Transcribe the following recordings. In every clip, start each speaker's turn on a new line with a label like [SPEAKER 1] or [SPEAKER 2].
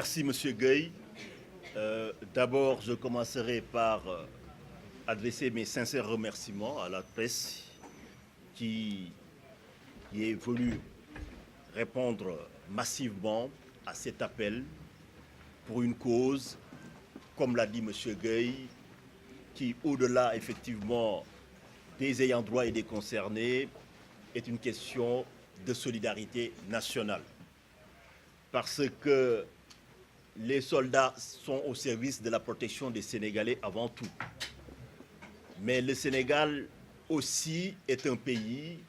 [SPEAKER 1] Merci, Monsieur Gueye. D'abord, je commencerai par adresser mes sincères remerciements à la presse qui est venue répondre massivement à cet appel pour une cause, comme l'a dit Monsieur Gueye, qui, au-delà effectivement des ayants droit et des concernés, est une question de solidarité nationale. Parce que les soldats sont au service de la protection des Sénégalais avant tout. Mais le Sénégal aussi est un pays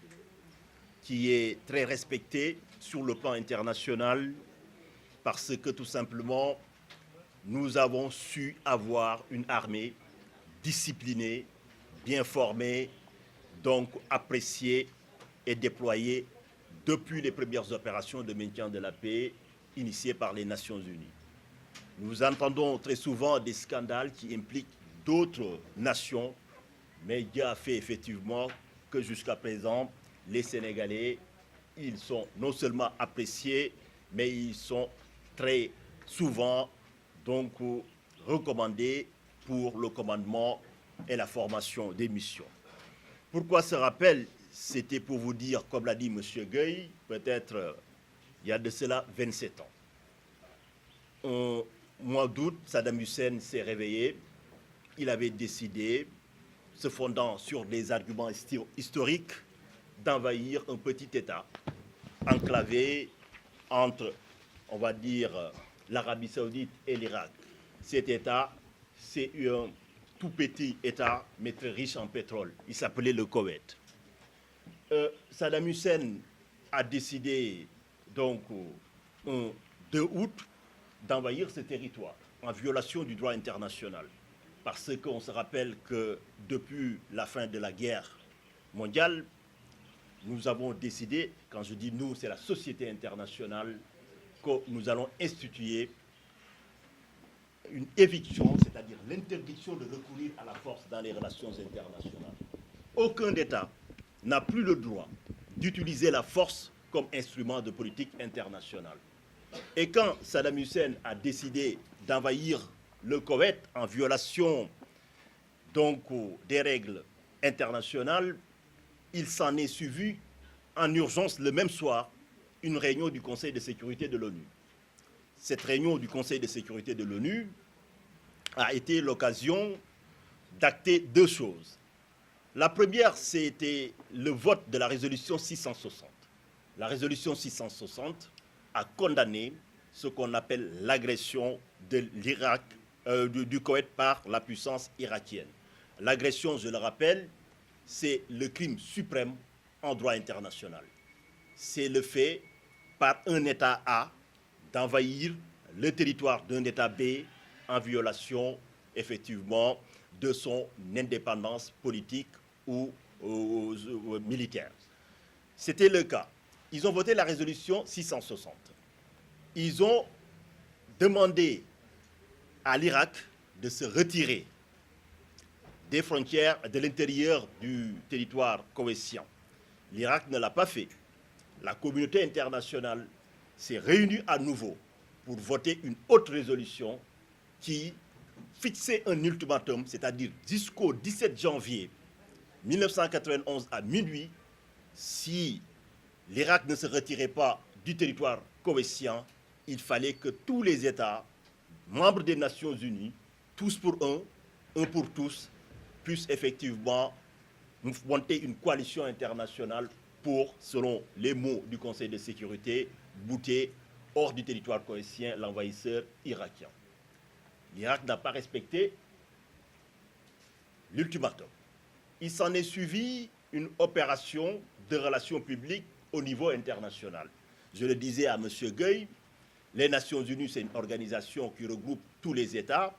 [SPEAKER 1] qui est très respecté sur le plan international parce que tout simplement, nous avons su avoir une armée disciplinée, bien formée, donc appréciée et déployée depuis les premières opérations de maintien de la paix initiées par les Nations Unies. Nous entendons très souvent des scandales qui impliquent d'autres nations, mais Dieu a fait effectivement que jusqu'à présent, les Sénégalais, ils sont non seulement appréciés, mais ils sont très souvent donc recommandés pour le commandement et la formation des missions. Pourquoi ce rappel? C'était pour vous dire, comme l'a dit M. Gueye, peut-être il y a de cela 27 ans. Au mois d'août, Saddam Hussein s'est réveillé. Il avait décidé, se fondant sur des arguments historiques, d'envahir un petit État enclavé entre, on va dire, l'Arabie Saoudite et l'Irak. Cet État, c'est un tout petit État, mais très riche en pétrole. Il s'appelait le Koweït. Saddam Hussein a décidé, donc, un 2 août, d'envahir ce territoire en violation du droit international. Parce qu'on se rappelle que depuis la fin de la guerre mondiale, nous avons décidé, quand je dis nous, c'est la société internationale, que nous allons instituer une éviction, c'est-à-dire l'interdiction de recourir à la force dans les relations internationales. Aucun État n'a plus le droit d'utiliser la force comme instrument de politique internationale. Et quand Saddam Hussein a décidé d'envahir le Koweït en violation donc des règles internationales, il s'en est suivi en urgence le même soir une réunion du Conseil de sécurité de l'ONU. Cette réunion du Conseil de sécurité de l'ONU a été l'occasion d'acter deux choses. La première, c'était le vote de la résolution 660. La résolution 660 a condamné ce qu'on appelle l'agression de l'Irak, du Koweït par la puissance irakienne. L'agression, je le rappelle, c'est le crime suprême en droit international. C'est le fait par un État A d'envahir le territoire d'un État B en violation, effectivement, de son indépendance politique ou militaire. C'était le cas. Ils ont voté la résolution 660. Ils ont demandé à l'Irak de se retirer des frontières de l'intérieur du territoire koweïtien. L'Irak ne l'a pas fait. La communauté internationale s'est réunie à nouveau pour voter une autre résolution qui fixait un ultimatum, c'est-à-dire jusqu'au 17 janvier 1991 à minuit, si l'Irak ne se retirait pas du territoire koweïtien, il fallait que tous les États, membres des Nations Unies, tous pour un pour tous, puissent effectivement monter une coalition internationale pour, selon les mots du Conseil de sécurité, bouter hors du territoire koweïtien l'envahisseur irakien. L'Irak n'a pas respecté l'ultimatum. Il s'en est suivi une opération de relations publiques au niveau international. Je le disais à M. Gueye, les Nations Unies, c'est une organisation qui regroupe tous les États.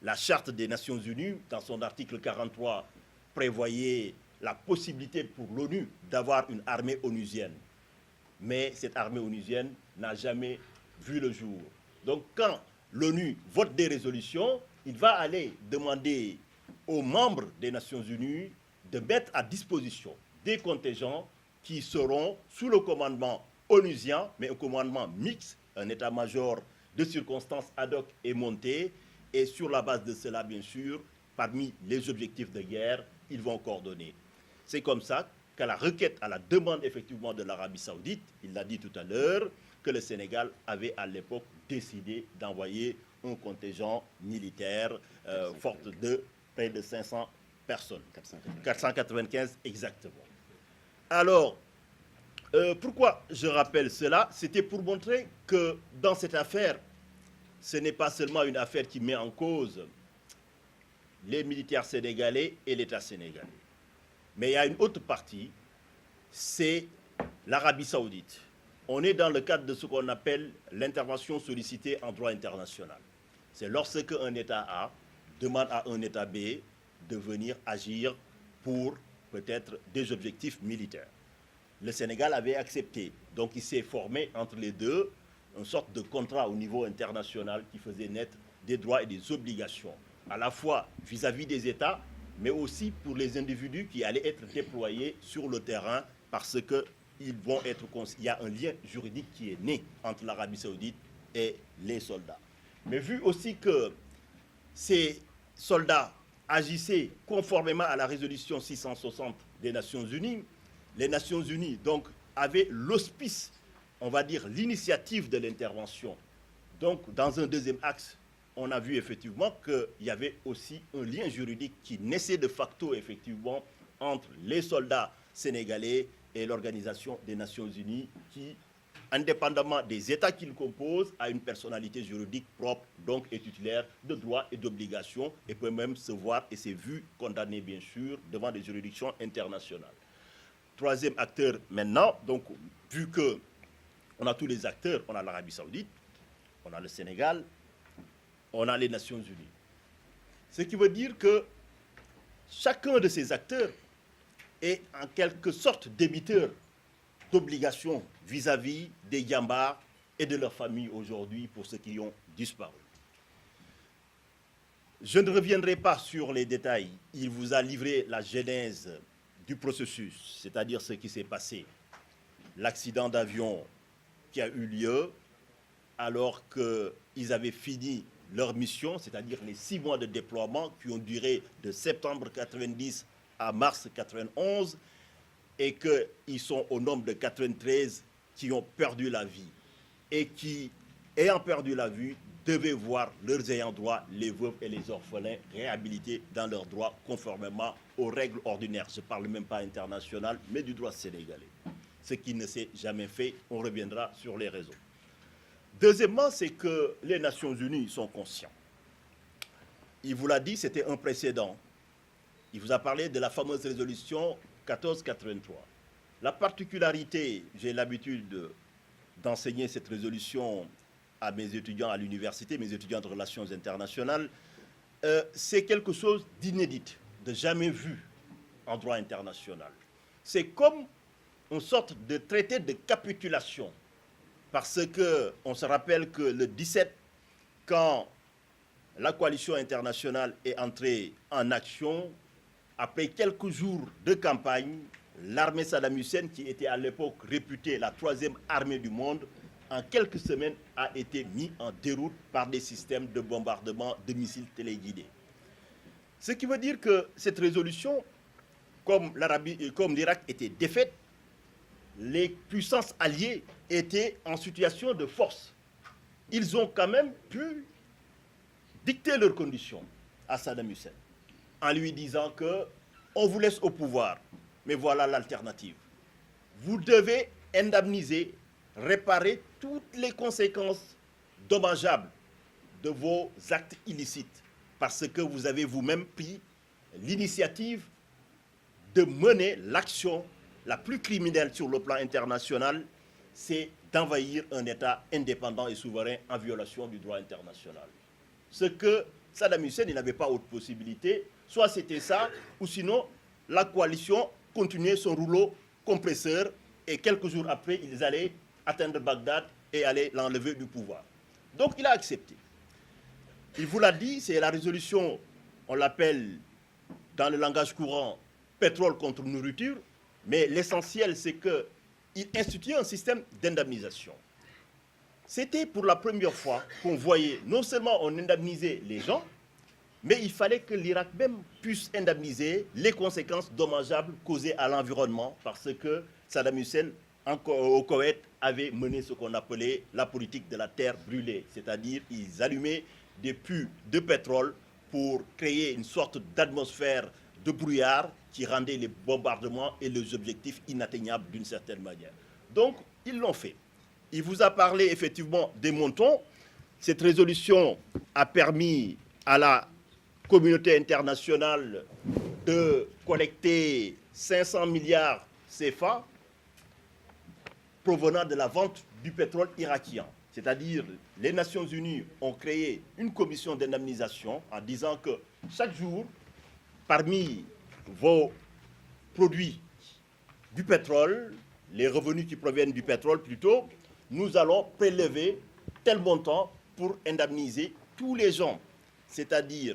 [SPEAKER 1] La Charte des Nations Unies, dans son article 43, prévoyait la possibilité pour l'ONU d'avoir une armée onusienne. Mais cette armée onusienne n'a jamais vu le jour. Donc quand l'ONU vote des résolutions, il va aller demander aux membres des Nations Unies de mettre à disposition des contingents qui seront sous le commandement onusien, mais un commandement mixte, un état-major de circonstances ad hoc est monté, et sur la base de cela, bien sûr, parmi les objectifs de guerre, ils vont coordonner. C'est comme ça qu'à la requête, à la demande effectivement de l'Arabie Saoudite, il l'a dit tout à l'heure, que le Sénégal avait à l'époque décidé d'envoyer un contingent militaire fort de près de 500 personnes. 495 exactement. Alors, pourquoi je rappelle cela? C'était pour montrer que dans cette affaire, ce n'est pas seulement une affaire qui met en cause les militaires sénégalais et l'État sénégalais. Mais il y a une autre partie, c'est l'Arabie Saoudite. On est dans le cadre de ce qu'on appelle l'intervention sollicitée en droit international. C'est lorsque un État A demande à un État B de venir agir pour peut-être des objectifs militaires. Le Sénégal avait accepté. Donc il s'est formé entre les deux une sorte de contrat au niveau international qui faisait naître des droits et des obligations, à la fois vis-à-vis des États, mais aussi pour les individus qui allaient être déployés sur le terrain parce qu'il y a un lien juridique qui est né entre l'Arabie Saoudite et les soldats. Mais vu aussi que ces soldats agissaient conformément à la résolution 660 des Nations Unies, les Nations Unies donc avaient l'auspice, on va dire l'initiative de l'intervention. Donc dans un deuxième axe, on a vu effectivement qu'il y avait aussi un lien juridique qui naissait de facto effectivement entre les soldats sénégalais et l'Organisation des Nations Unies qui, indépendamment des États qu'ils composent, a une personnalité juridique propre, donc est titulaire de droits et d'obligations et peut même se voir et s'est vu condamné bien sûr devant des juridictions internationales. Troisième acteur maintenant, donc vu que on a tous les acteurs, on a l'Arabie Saoudite, on a le Sénégal, on a les Nations Unies. Ce qui veut dire que chacun de ces acteurs est en quelque sorte débiteur d'obligations vis-à-vis des Yambars et de leurs familles aujourd'hui pour ceux qui ont disparu. Je ne reviendrai pas sur les détails. Il vous a livré la genèse du processus, c'est-à-dire ce qui s'est passé. L'accident d'avion qui a eu lieu alors qu'ils avaient fini leur mission, c'est-à-dire les 6 mois de déploiement qui ont duré de septembre 90 à mars 91 et qu'ils sont au nombre de 93 qui ont perdu la vie et qui, ayant perdu la vie, devaient voir leurs ayants droit, les veuves et les orphelins, réhabilités dans leurs droits conformément aux règles ordinaires. Je ne parle même pas international, mais du droit sénégalais. Ce qui ne s'est jamais fait, on reviendra sur les raisons. Deuxièmement, c'est que les Nations Unies sont conscients. Il vous l'a dit, c'était un précédent. Il vous a parlé de la fameuse résolution 1483. La particularité, j'ai l'habitude d'enseigner cette résolution à mes étudiants à l'université, mes étudiants de relations internationales, c'est quelque chose d'inédit, de jamais vu en droit international. C'est comme une sorte de traité de capitulation. Parce qu'on se rappelle que le 17, quand la coalition internationale est entrée en action, après quelques jours de campagne, l'armée Saddam Hussein, qui était à l'époque réputée la 3e armée du monde, en quelques semaines a été mise en déroute par des systèmes de bombardement de missiles téléguidés. Ce qui veut dire que cette résolution, comme l'Irak était défaite, les puissances alliées étaient en situation de force. Ils ont quand même pu dicter leurs conditions à Saddam Hussein en lui disant que on vous laisse au pouvoir, mais voilà l'alternative. Vous devez indemniser, réparer toutes les conséquences dommageables de vos actes illicites parce que vous avez vous-même pris l'initiative de mener l'action la plus criminelle sur le plan international, c'est d'envahir un État indépendant et souverain en violation du droit international. Ce que Saddam Hussein n'avait pas autre possibilité, soit c'était ça, ou sinon la coalition continuait son rouleau compresseur et quelques jours après, ils allaient atteindre Bagdad et aller l'enlever du pouvoir. Donc il a accepté. Il vous l'a dit, c'est la résolution, on l'appelle dans le langage courant, pétrole contre nourriture, mais l'essentiel, c'est qu'il institue un système d'indemnisation. C'était pour la première fois qu'on voyait, non seulement on indemnisait les gens, mais il fallait que l'Irak même puisse indemniser les conséquences dommageables causées à l'environnement parce que Saddam Hussein, au Koweït, avait mené ce qu'on appelait la politique de la terre brûlée. C'est-à-dire ils allumaient des puits de pétrole pour créer une sorte d'atmosphère de brouillard qui rendait les bombardements et les objectifs inatteignables d'une certaine manière. Donc, ils l'ont fait. Il vous a parlé effectivement des montants. Cette résolution a permis à la communauté internationale de collecter 500 milliards CFA provenant de la vente du pétrole irakien. C'est-à-dire, les Nations Unies ont créé une commission d'indemnisation en disant que chaque jour, parmi vos produits du pétrole, les revenus qui proviennent du pétrole plutôt, nous allons prélever tel montant pour indemniser tous les gens. C'est-à-dire,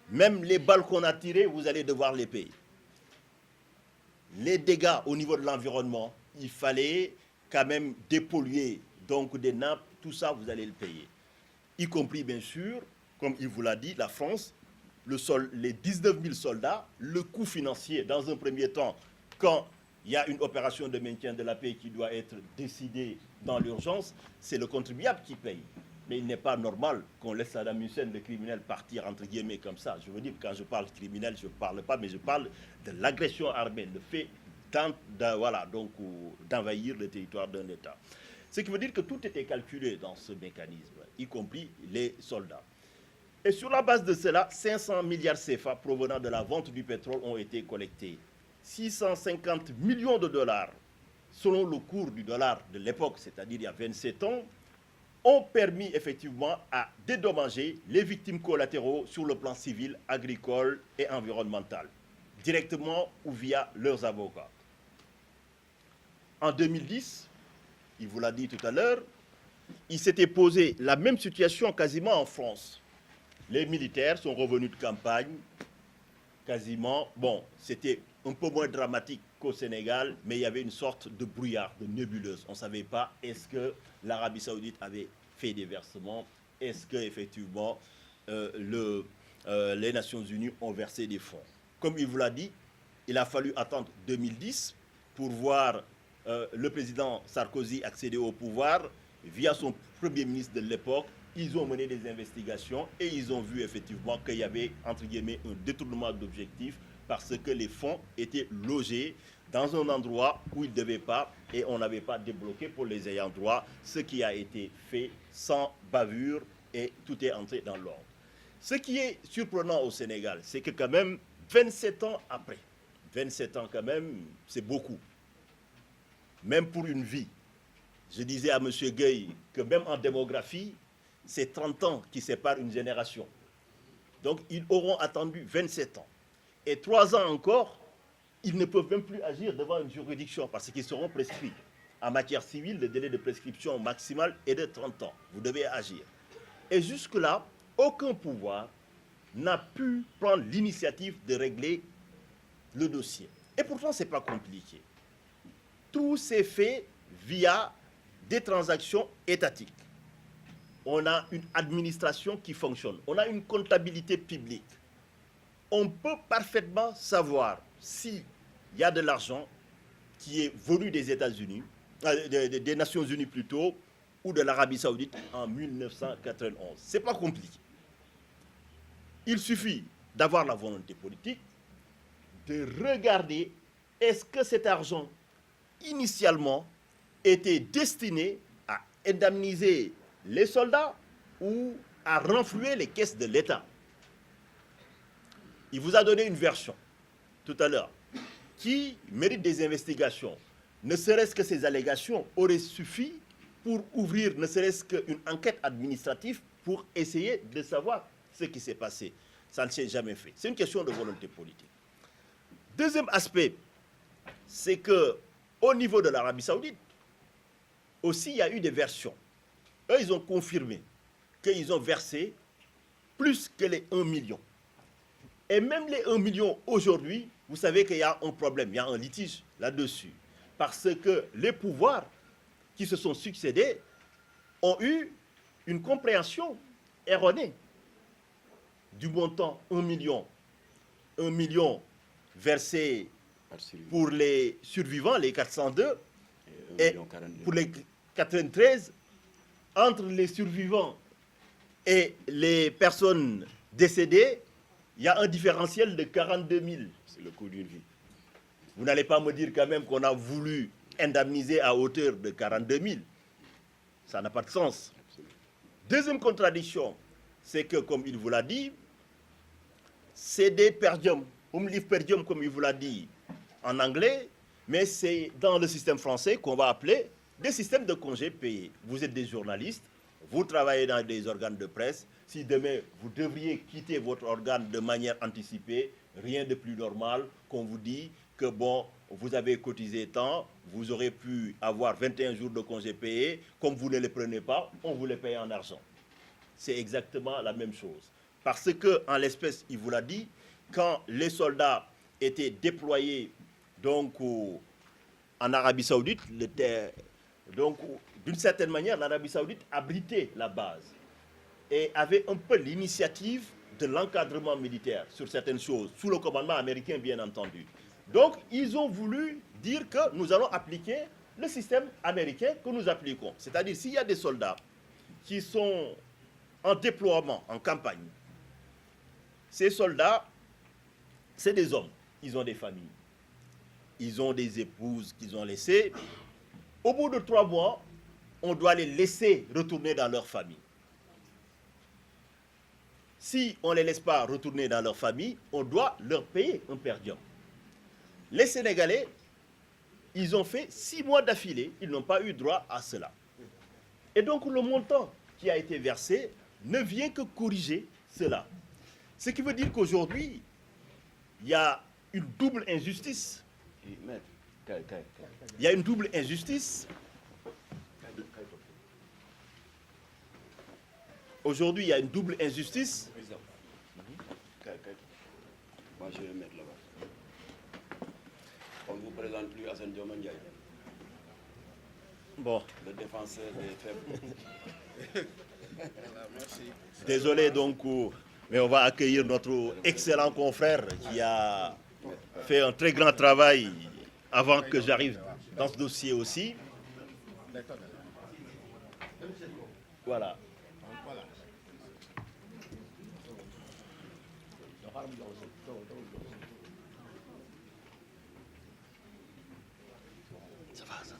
[SPEAKER 1] même les balles qu'on a tirées, vous allez devoir les payer. Les dégâts au niveau de l'environnement, il fallait quand même dépolluer donc des nappes, tout ça, vous allez le payer. Y compris, bien sûr, comme il vous l'a dit, la France, les 19 000 soldats, le coût financier, dans un premier temps, quand il y a une opération de maintien de la paix qui doit être décidée dans l'urgence, c'est le contribuable qui paye. Mais il n'est pas normal qu'on laisse Saddam Hussein, le criminel, partir entre guillemets comme ça. Je veux dire, quand je parle criminel, je ne parle pas, mais je parle de l'agression armée, le fait d'envahir le territoire d'un État. Ce qui veut dire que tout était calculé dans ce mécanisme, y compris les soldats. Et sur la base de cela, 500 milliards CFA provenant de la vente du pétrole ont été collectés. 650 millions de dollars, selon le cours du dollar de l'époque, c'est-à-dire il y a 27 ans, ont permis effectivement à dédommager les victimes collatéraux sur le plan civil, agricole et environnemental, directement ou via leurs avocats. En 2010, il vous l'a dit tout à l'heure, il s'était posé la même situation quasiment en France. Les militaires sont revenus de campagne, quasiment, bon, c'était un peu moins dramatique qu'au Sénégal, mais il y avait une sorte de brouillard, de nébuleuse. On ne savait pas, est-ce que l'Arabie Saoudite avait fait des versements, est-ce qu'effectivement les Nations Unies ont versé des fonds. Comme il vous l'a dit, il a fallu attendre 2010 pour voir le président Sarkozy accéder au pouvoir via son premier ministre de l'époque. Ils ont mené des investigations et ils ont vu effectivement qu'il y avait, entre guillemets, un détournement d'objectifs parce que les fonds étaient logés dans un endroit où ils ne devaient pas et on n'avait pas débloqué pour les ayants droit, ce qui a été fait sans bavure et tout est entré dans l'ordre. Ce qui est surprenant au Sénégal, c'est que quand même, 27 ans après, 27 ans quand même, c'est beaucoup. Même pour une vie. Je disais à M. Gueye que même en démographie, c'est 30 ans qui séparent une génération. Donc, ils auront attendu 27 ans. Et 3 ans encore, ils ne peuvent même plus agir devant une juridiction parce qu'ils seront prescrits. En matière civile, le délai de prescription maximal est de 30 ans. Vous devez agir. Et jusque-là, aucun pouvoir n'a pu prendre l'initiative de régler le dossier. Et pourtant, ce n'est pas compliqué. Tout s'est fait via des transactions étatiques. On a une administration qui fonctionne. On a une comptabilité publique. On peut parfaitement savoir s'il y a de l'argent qui est venu des États-Unis, des Nations Unies plutôt, ou de l'Arabie Saoudite en 1991. Ce n'est pas compliqué. Il suffit d'avoir la volonté politique, de regarder est-ce que cet argent, initialement, était destiné à indemniser les soldats ou à renflouer les caisses de l'État. Il vous a donné une version tout à l'heure qui mérite des investigations. Ne serait-ce que ces allégations auraient suffi pour ouvrir ne serait-ce qu'une enquête administrative pour essayer de savoir ce qui s'est passé. Ça ne s'est jamais fait. C'est une question de volonté politique. Deuxième aspect, c'est qu'au niveau de l'Arabie Saoudite, aussi il y a eu des versions. Eux, ils ont confirmé qu'ils ont versé plus que les 1 million. Et même les 1 million aujourd'hui, vous savez qu'il y a un problème, il y a un litige là-dessus. Parce que les pouvoirs qui se sont succédés ont eu une compréhension erronée du montant 1 million. 1 million versé pour les survivants, les 402, et pour les 93, entre les survivants et les personnes décédées, il y a un différentiel de 42 000.
[SPEAKER 2] C'est le coût d'une vie.
[SPEAKER 1] Vous n'allez pas me dire quand même qu'on a voulu indemniser à hauteur de 42 000. Ça n'a pas de sens. Deuxième contradiction, c'est que, comme il vous l'a dit, c'est des per diem, livre per diem, comme il vous l'a dit en anglais, mais c'est dans le système français qu'on va appeler des systèmes de congés payés. Vous êtes des journalistes, vous travaillez dans des organes de presse. Si demain vous devriez quitter votre organe de manière anticipée, rien de plus normal qu'on vous dit que bon, vous avez cotisé tant, vous aurez pu avoir 21 jours de congés payés, comme vous ne les prenez pas, on vous les paye en argent. C'est exactement la même chose. Parce que, en l'espèce, il vous l'a dit, quand les soldats étaient déployés donc, en Arabie Saoudite, donc d'une certaine manière, l'Arabie Saoudite abritait la base et avait un peu l'initiative de l'encadrement militaire sur certaines choses, sous le commandement américain, bien entendu. Donc, ils ont voulu dire que nous allons appliquer le système américain que nous appliquons. C'est-à-dire, s'il y a des soldats qui sont en déploiement, en campagne, ces soldats, c'est des hommes. Ils ont des familles. Ils ont des épouses qu'ils ont laissées. Au bout de 3 mois, on doit les laisser retourner dans leur famille. Si on ne les laisse pas retourner dans leur famille, on doit leur payer un per diem. Les Sénégalais, ils ont fait 6 mois d'affilée, ils n'ont pas eu droit à cela. Et donc le montant qui a été versé ne vient que corriger cela. Ce qui veut dire qu'aujourd'hui, il y a une double injustice. Il y a une double injustice. Aujourd'hui, il y a une double injustice.
[SPEAKER 2] Moi, je vais le mettre là-bas. On ne vous présente plus Hassan Dioma Ndiaye.
[SPEAKER 1] Bon.
[SPEAKER 2] Le défenseur des faibles.
[SPEAKER 1] Désolé donc, mais on va accueillir notre excellent confrère qui a fait un très grand travail avant que j'arrive dans ce dossier aussi. Voilà. Ça va, ça.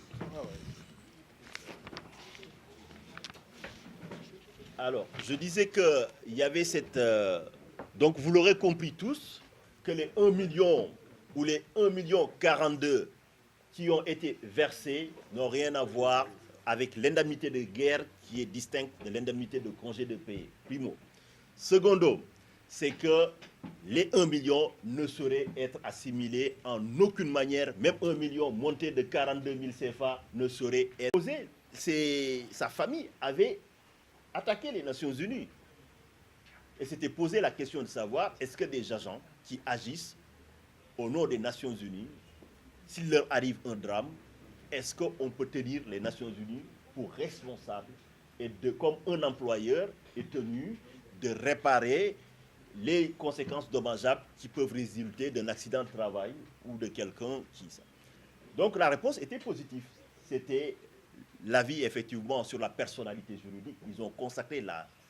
[SPEAKER 1] Alors, je disais qu'il y avait cette... donc, vous l'aurez compris tous, que les 1 million ou les 1 million 42 qui ont été versés n'ont rien à voir avec l'indemnité de guerre qui est distincte de l'indemnité de congé de paye. Primo. Secondo, c'est que les 1 million ne sauraient être assimilés en aucune manière. Même 1 million monté de 42 000 CFA ne saurait être posé. Sa famille avait attaqué les Nations Unies. Et s'était posé la question de savoir, est-ce que des agents qui agissent au nom des Nations Unies, s'il leur arrive un drame, est-ce qu'on peut tenir les Nations Unies pour responsables et comme un employeur est tenu de réparer les conséquences dommageables qui peuvent résulter d'un accident de travail ou de quelqu'un qui... Donc la réponse était positive. C'était l'avis effectivement sur la personnalité juridique. Ils ont consacré,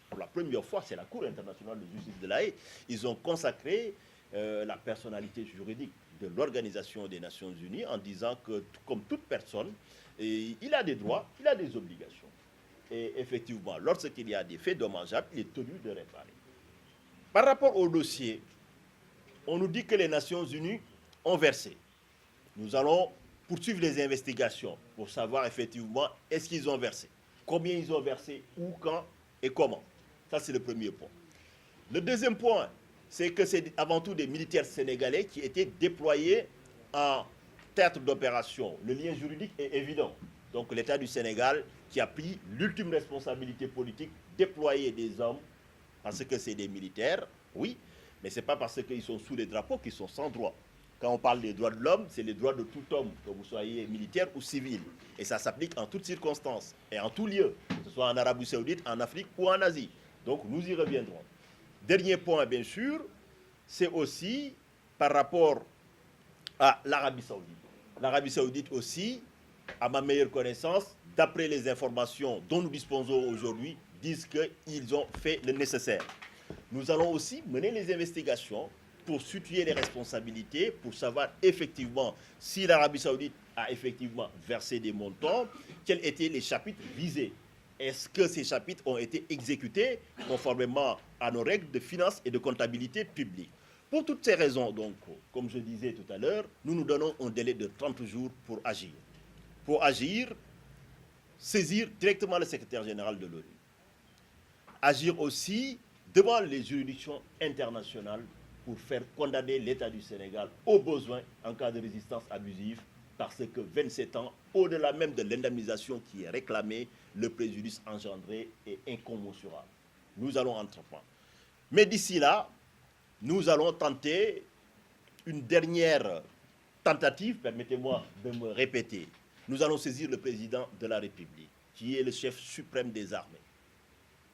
[SPEAKER 1] pour la première fois, c'est la Cour internationale de justice de La Haye, ils ont consacré la personnalité juridique de l'Organisation des Nations Unies en disant que, comme toute personne, il a des droits, il a des obligations. Et effectivement, lorsqu'il y a des faits dommageables, il est tenu de réparer. Par rapport au dossier, on nous dit que les Nations Unies ont versé. Nous allons poursuivre les investigations pour savoir effectivement est-ce qu'ils ont versé, combien ils ont versé, où, quand et comment. Ça, c'est le premier point. Le deuxième point, c'est que c'est avant tout des militaires sénégalais qui étaient déployés en théâtre d'opération. Le lien juridique est évident. Donc l'État du Sénégal qui a pris l'ultime responsabilité politique, déployer des hommes, parce que c'est des militaires, oui, mais ce n'est pas parce qu'ils sont sous les drapeaux qu'ils sont sans droit. Quand on parle des droits de l'homme, c'est les droits de tout homme, que vous soyez militaire ou civil. Et ça s'applique en toutes circonstances et en tout lieu, que ce soit en Arabie Saoudite, en Afrique ou en Asie. Donc nous y reviendrons. Dernier point, bien sûr, c'est aussi par rapport à l'Arabie Saoudite. L'Arabie Saoudite aussi, à ma meilleure connaissance, d'après les informations dont nous disposons aujourd'hui, disent qu'ils ont fait le nécessaire. Nous allons aussi mener les investigations pour situer les responsabilités, pour savoir effectivement si l'Arabie Saoudite a effectivement versé des montants, quels étaient les chapitres visés. Est-ce que ces chapitres ont été exécutés conformément à nos règles de finance et de comptabilité publique? Pour toutes ces raisons, donc, comme je disais tout à l'heure, nous nous donnons un délai de 30 jours pour agir. Pour agir, saisir directement le secrétaire général de l'ONU. Agir aussi devant les juridictions internationales pour faire condamner l'État du Sénégal au besoin en cas de résistance abusive, parce que 27 ans, au-delà même de l'indemnisation qui est réclamée, le préjudice engendré est incommensurable. Nous allons entreprendre. Mais d'ici là, nous allons tenter une dernière tentative, permettez-moi de me répéter. Nous allons saisir le président de la République, qui est le chef suprême des armées,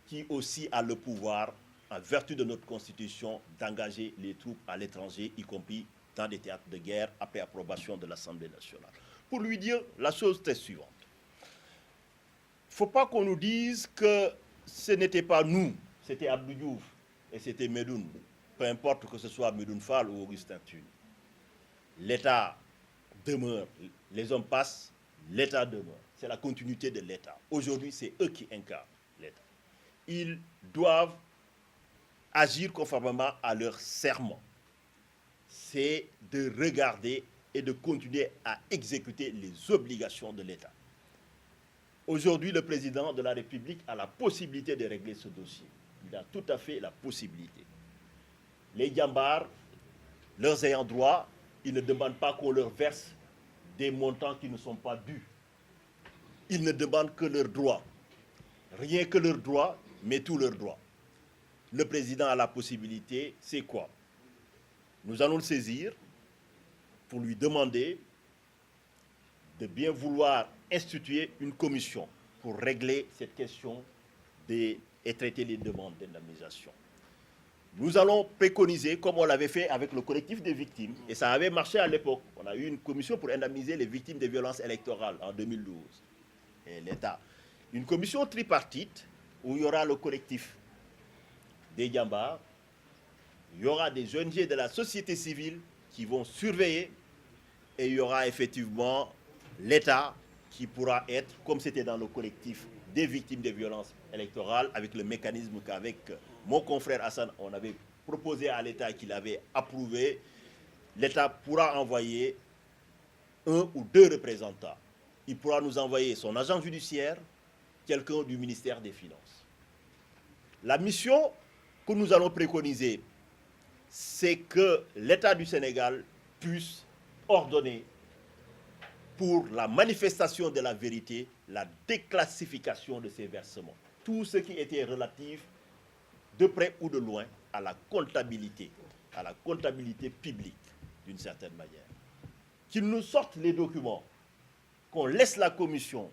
[SPEAKER 1] qui aussi a le pouvoir, en vertu de notre Constitution, d'engager les troupes à l'étranger, y compris dans des théâtres de guerre, après approbation de l'Assemblée nationale. Pour lui dire la chose très suivante. Il ne faut pas qu'on nous dise que ce n'était pas nous, c'était Abdou Diouf et c'était Medoun, peu importe que ce soit Medoun Fall ou Augustin Thune. L'État demeure, les hommes passent, l'État demeure. C'est la continuité de l'État. Aujourd'hui, c'est eux qui incarnent l'État. Ils doivent agir conformément à leur serment. C'est de regarder et de continuer à exécuter les obligations de l'État. Aujourd'hui, le président de la République a la possibilité de régler ce dossier. Il a tout à fait la possibilité. Les Djambars, leurs ayants droit, ils ne demandent pas qu'on leur verse des montants qui ne sont pas dus. Ils ne demandent que leurs droits. Rien que leurs droits, mais tous leurs droits. Le président a la possibilité, c'est quoi? Nous allons le saisir pour lui demander de bien vouloir instituer une commission pour régler cette question et traiter les demandes d'indemnisation. Nous allons préconiser, comme on l'avait fait avec le collectif des victimes, et ça avait marché à l'époque. On a eu une commission pour indemniser les victimes des violences électorales en 2012. Et l'État. Une commission tripartite où il y aura le collectif des Djambars, il y aura des ONG de la société civile qui vont surveiller, et il y aura effectivement l'État qui pourra être, comme c'était dans le collectif des victimes des violences électorales, avec le mécanisme qu'avec mon confrère Hassan, on avait proposé à l'État qu'il avait approuvé. L'État pourra envoyer 1 ou 2 représentants. Il pourra nous envoyer son agent judiciaire, quelqu'un du ministère des Finances. La mission que nous allons préconiser, c'est que l'État du Sénégal puisse ordonner pour la manifestation de la vérité, la déclassification de ces versements. Tout ce qui était relatif, de près ou de loin, à la comptabilité publique, d'une certaine manière. Qu'ils nous sortent les documents, qu'on laisse la commission.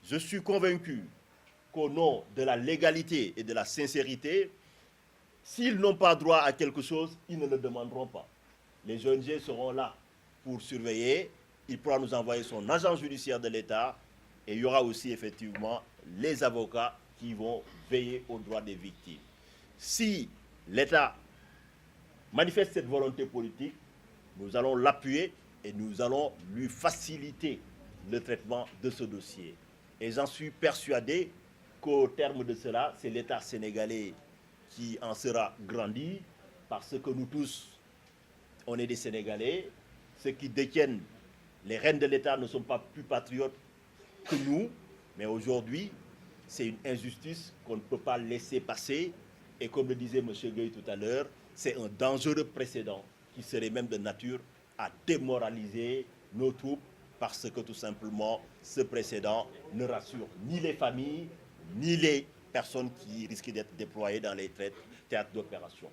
[SPEAKER 1] Je suis convaincu qu'au nom de la légalité et de la sincérité, s'ils n'ont pas droit à quelque chose, ils ne le demanderont pas. Les ONG seront là pour surveiller. Il pourra nous envoyer son agent judiciaire de l'État et il y aura aussi effectivement les avocats qui vont veiller aux droits des victimes. Si l'État manifeste cette volonté politique, nous allons l'appuyer et nous allons lui faciliter le traitement de ce dossier. Et j'en suis persuadé qu'au terme de cela, c'est l'État sénégalais qui en sera grandi, parce que nous tous, on est des Sénégalais. Ceux qui détiennent les rênes de l'État ne sont pas plus patriotes que nous, mais aujourd'hui, c'est une injustice qu'on ne peut pas laisser passer. Et comme le disait M. Gueye tout à l'heure, c'est un dangereux précédent qui serait même de nature à démoraliser nos troupes, parce que tout simplement, ce précédent ne rassure ni les familles, ni les personnes qui risquent d'être déployées dans les théâtres d'opération.